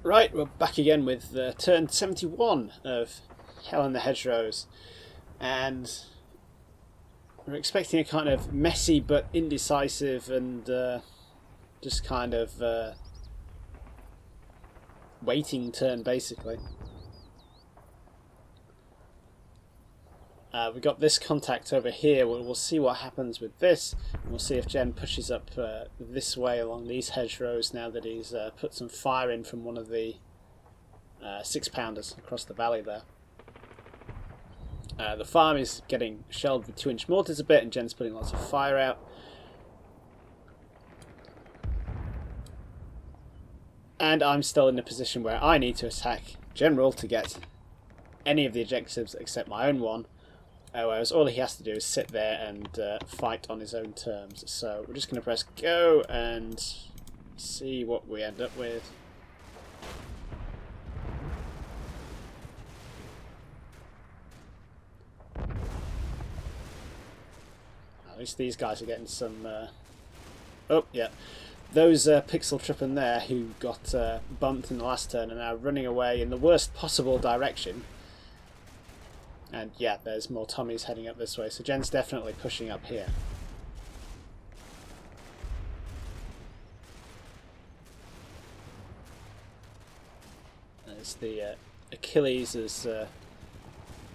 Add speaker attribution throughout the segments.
Speaker 1: Right, we're back again with turn 71 of Hell in the Hedgerows, and we're expecting a kind of messy but indecisive and just kind of waiting turn, basically. We've got this contact over here. We'll see what happens with this, and we'll see if Jen pushes up this way along these hedgerows now that he's put some fire in from one of the 6-pounders across the valley there. The farm is getting shelled with 2-inch mortars a bit, and Jen's putting lots of fire out. And I'm still in a position where I need to attack General to get any of the objectives except my own one. Whereas all he has to do is sit there and fight on his own terms. So we're just going to press go and see what we end up with. At least these guys are getting some... Oh, yeah. Those pixel trippin there who got bumped in the last turn are now running away in the worst possible direction. And yeah, there's more Tommies heading up this way, so Jen's definitely pushing up here. There's the Achilles has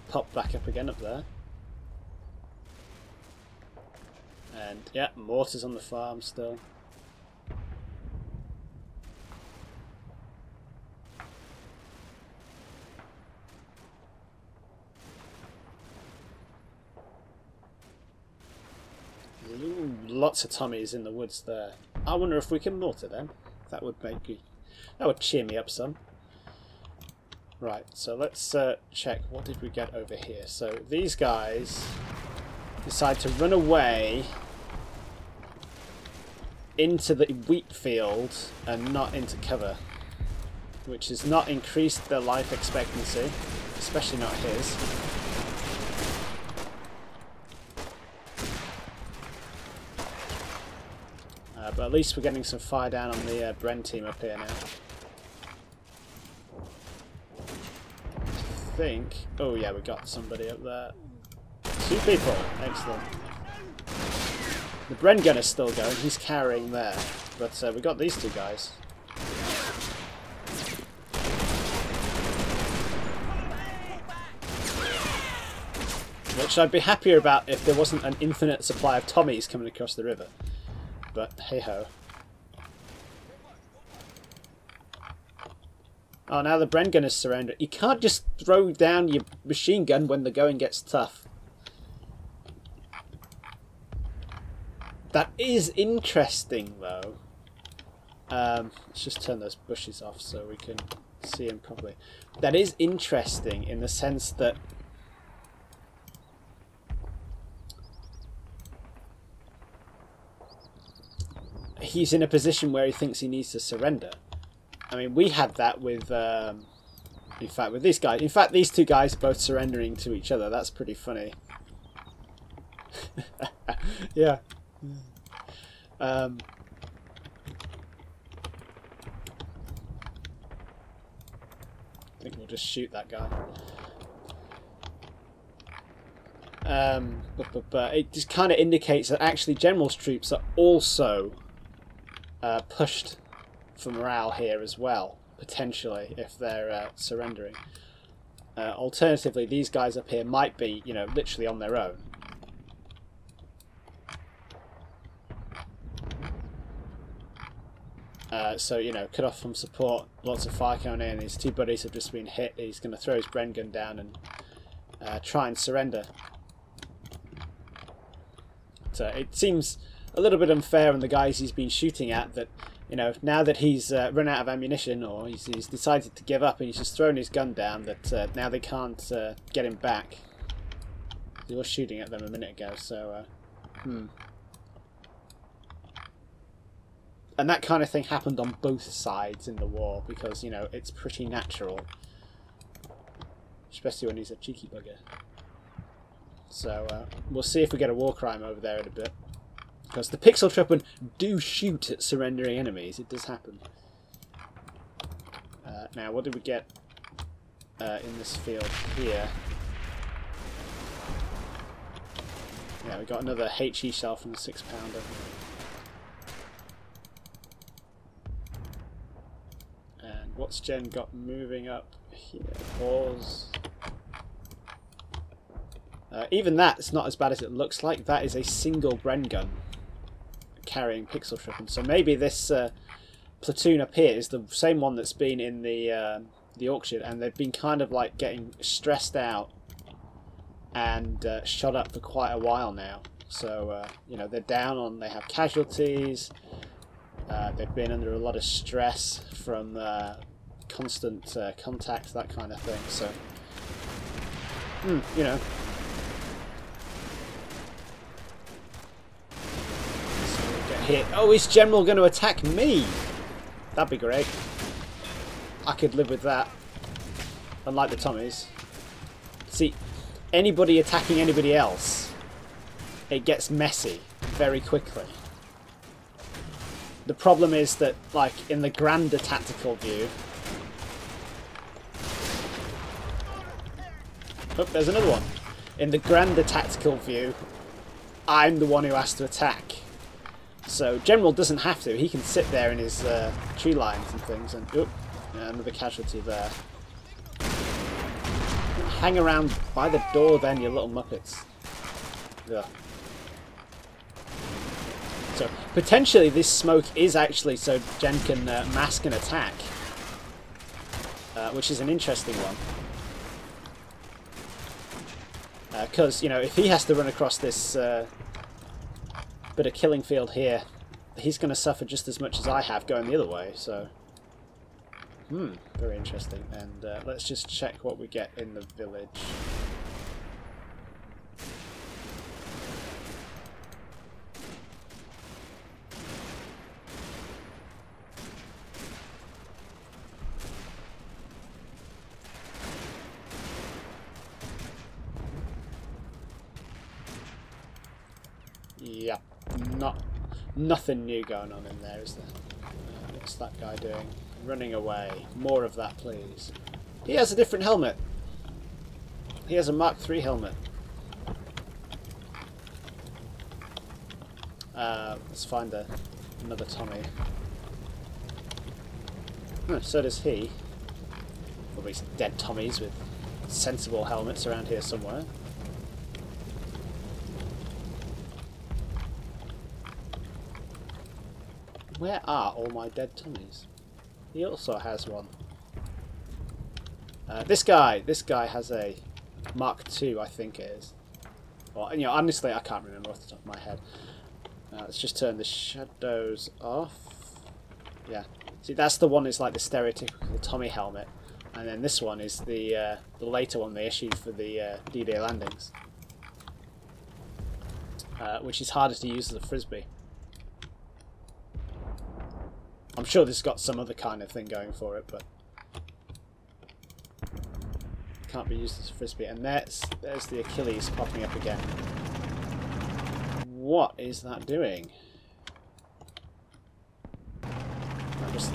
Speaker 1: popped back up again up there. And yeah, mortars on the farm still. Ooh, lots of Tommies in the woods there. I wonder if we can mortar them. That would cheer me up some. Right, so let's check. What did we get over here? So these guys decide to run away into the wheat field and not into cover, which has not increased their life expectancy, especially not his. But at least we're getting some fire down on the Bren team up here now. I think... Oh yeah, we got somebody up there. 2 people. Excellent. The Bren gunner's still going. He's carrying there. But we got these 2 guys. Which I'd be happier about if there wasn't an infinite supply of Tommies coming across the river. But hey-ho. Oh, now the Bren gun is surrounded. You can't just throw down your machine gun when the going gets tough. That is interesting, though. Let's just turn those bushes off so we can see him properly. That is interesting in the sense that he's in a position where he thinks he needs to surrender. I mean, we had that with, in fact, with this guy. In fact, these 2 guys are both surrendering to each other. That's pretty funny. Yeah. I think we'll just shoot that guy. But it just kind of indicates that actually General's troops are also pushed for morale here as well, potentially, if they're surrendering. Alternatively, these guys up here might be, you know, literally on their own. So, you know, cut off from support, lots of fire coming in, his 2 buddies have just been hit, he's going to throw his Bren gun down and try and surrender. So it seems a little bit unfair on the guys he's been shooting at that, you know, now that he's run out of ammunition or he's decided to give up and he's just thrown his gun down, that now they can't get him back. He was shooting at them a minute ago, so... And that kind of thing happened on both sides in the war because, you know, it's pretty natural. Especially when he's a cheeky bugger. So we'll see if we get a war crime over there in a bit. Because the pixel trippin do shoot at surrendering enemies. It does happen. Now, what did we get in this field here? Yeah, we got another HE shell from the 6-pounder. And what's Jen got moving up here? Pause. Even that's not as bad as it looks like. That is a single Bren gun carrying pixel shrippen. So maybe this platoon up here is the same one that's been in the auction, and they've been kind of like getting stressed out and shot up for quite a while now. So you know, they're down on, they have casualties. They've been under a lot of stress from constant contact, that kind of thing. So you know. Hit. Oh, is General going to attack me? That'd be great. I could live with that. Unlike the Tommies. See, anybody attacking anybody else, it gets messy very quickly. The problem is that, like, in the grander tactical view... Oh, there's another one. In the grander tactical view, I'm the one who has to attack. So General doesn't have to. He can sit there in his tree lines and things, and oop, yeah, another casualty there. Hang around by the door, then, you little muppets. Ugh. So potentially this smoke is actually so Jen can mask an attack, which is an interesting one. Because you know, if he has to run across this. Bit of killing field here, he's going to suffer just as much as I have going the other way, so very interesting. And let's just check what we get in the village. Yep. Nothing new going on in there, is there? What's that guy doing? Running away. More of that, please. He has a different helmet. He has a Mark III helmet. Let's find another Tommy. So does he. Probably some dead Tommies with sensible helmets around here somewhere. Where are all my dead Tommies? He also has one. This guy has a Mark II, I think it is. Well, you know, honestly, I can't remember off the top of my head. Let's just turn the shadows off. Yeah, see, that's the one that's like the stereotypical Tommy helmet, and then this one is the later one they issued for the D-Day landings, which is harder to use as a frisbee. I'm sure this has got some other kind of thing going for it, but can't be used as a frisbee. And there's the Achilles popping up again. What is that doing? I just...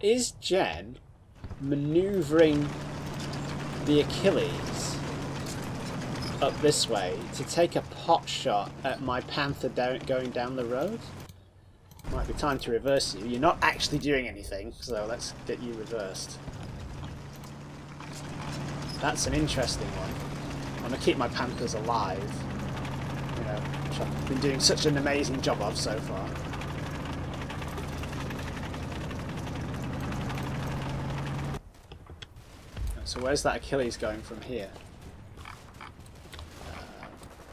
Speaker 1: Is Jen manoeuvring the Achilles up this way to take a pot shot at my Panther going down the road? Might be time to reverse you. You're not actually doing anything, so let's get you reversed. That's an interesting one. I'm going to keep my Panthers alive, you know, which I've been doing such an amazing job of so far. So where's that Achilles going from here?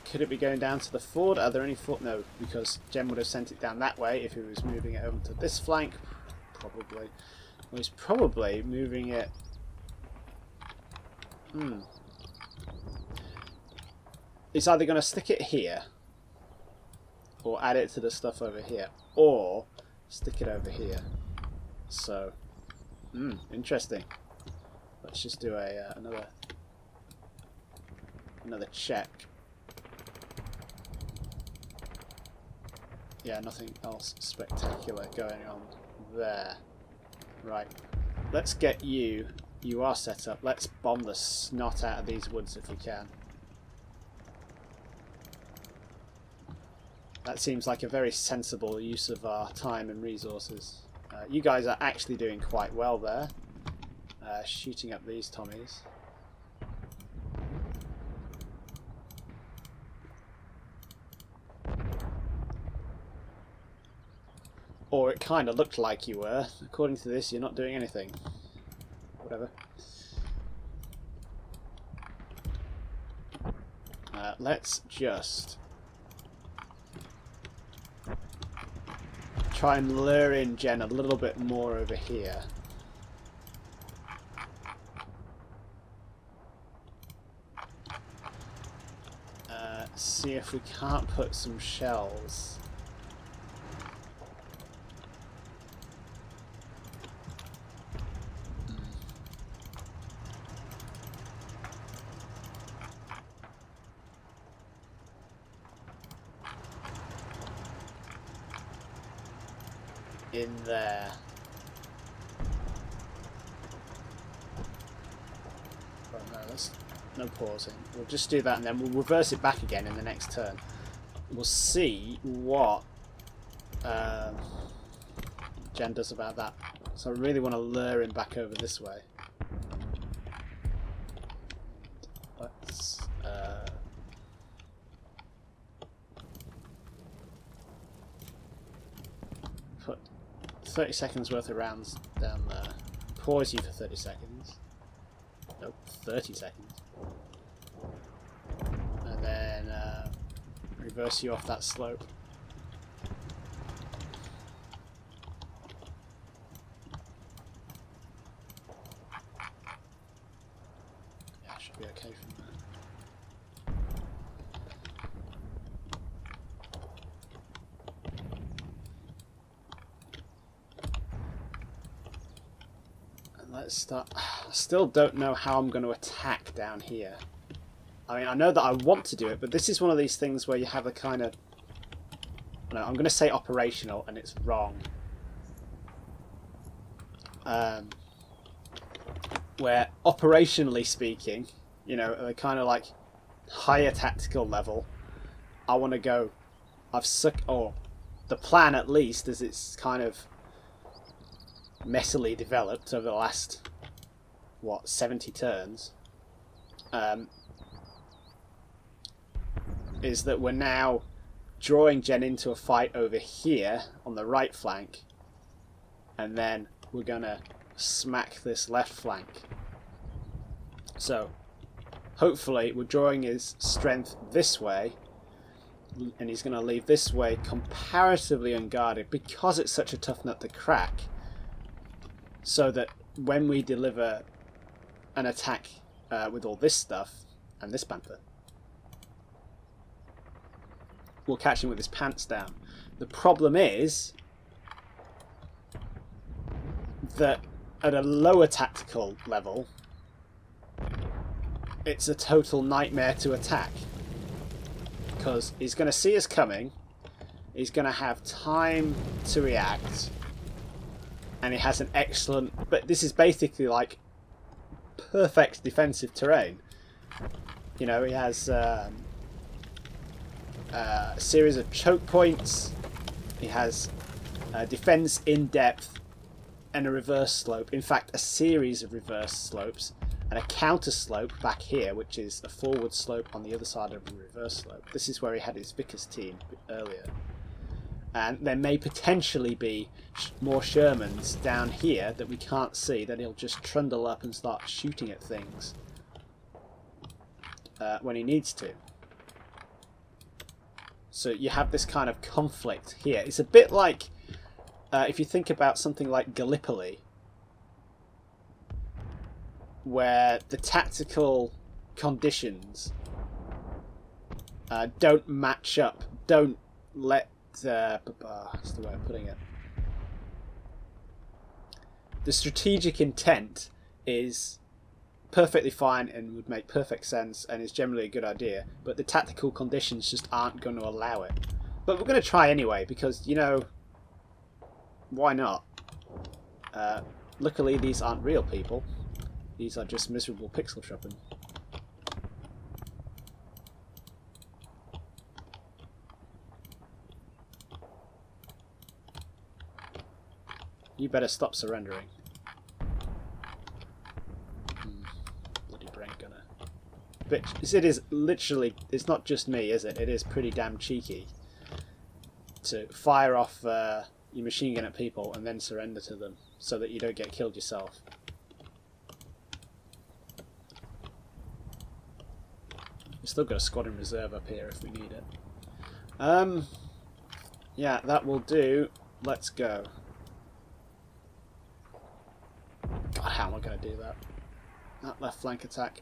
Speaker 1: Could it be going down to the ford? Are there any ford? No, because Jen would have sent it down that way if he was moving it over to this flank. Probably. Well, he's probably moving it... He's either going to stick it here, or add it to the stuff over here, or stick it over here. So, interesting. Let's just do another another check. Yeah, nothing else spectacular going on there. Right, let's get you. You are set up. Let's bomb the snot out of these woods if we can. That seems like a very sensible use of our time and resources. You guys are actually doing quite well there. Shooting up these Tommies. Or it kind of looked like you were. According to this, you're not doing anything. Whatever. Let's just try and lure in Jen a little bit more over here. See if we can't put some shells. In there. Oh, no, that's no pausing. We'll just do that and then we'll reverse it back again in the next turn. We'll see what Jen does about that. So I really want to lure him back over this way. Let's put 30 seconds worth of rounds down there. Pause you for 30 seconds. Nope, 30 seconds. And then reverse you off that slope. Yeah, should be okay from there. Let's start. I still don't know how I'm going to attack down here. I mean, I know that I want to do it, but this is one of these things where you have a kind of... No, I'm going to say operational, and it's wrong. Where, operationally speaking, you know, at a kind of like higher tactical level, I want to go... Or the plan, at least, as it's kind of messily developed over the last, what, 70 turns, is that we're now drawing Jen into a fight over here on the right flank, and then we're gonna smack this left flank. So hopefully we're drawing his strength this way, and he's gonna leave this way comparatively unguarded because it's such a tough nut to crack, so that when we deliver an attack with all this stuff and this panther, we'll catch him with his pants down. The problem is that at a lower tactical level, it's a total nightmare to attack, because he's going to see us coming, he's going to have time to react, and he has an excellent... But this is basically like perfect defensive terrain. You know, he has a series of choke points, he has defense in depth, and a reverse slope. In fact, a series of reverse slopes, and a counter slope back here, which is a forward slope on the other side of the reverse slope. This is where he had his Vickers team earlier. And there may potentially be more Shermans down here that we can't see, that he'll just trundle up and start shooting at things when he needs to. So you have this kind of conflict here. It's a bit like, if you think about something like Gallipoli, where the tactical conditions don't match up, don't let... that's the way of putting it. The strategic intent is perfectly fine and would make perfect sense and is generally a good idea, but the tactical conditions just aren't going to allow it. But we're going to try anyway, because, you know, why not? Luckily these aren't real people. These are just miserable pixel shopping. You better stop surrendering. Bloody brain gunner. But it is literally, it's not just me, is it? It is pretty damn cheeky to fire off your machine gun at people and then surrender to them so that you don't get killed yourself. We've still got a squad in reserve up here if we need it. Yeah, that will do. Let's go. God, how am I going to do that? That left flank attack.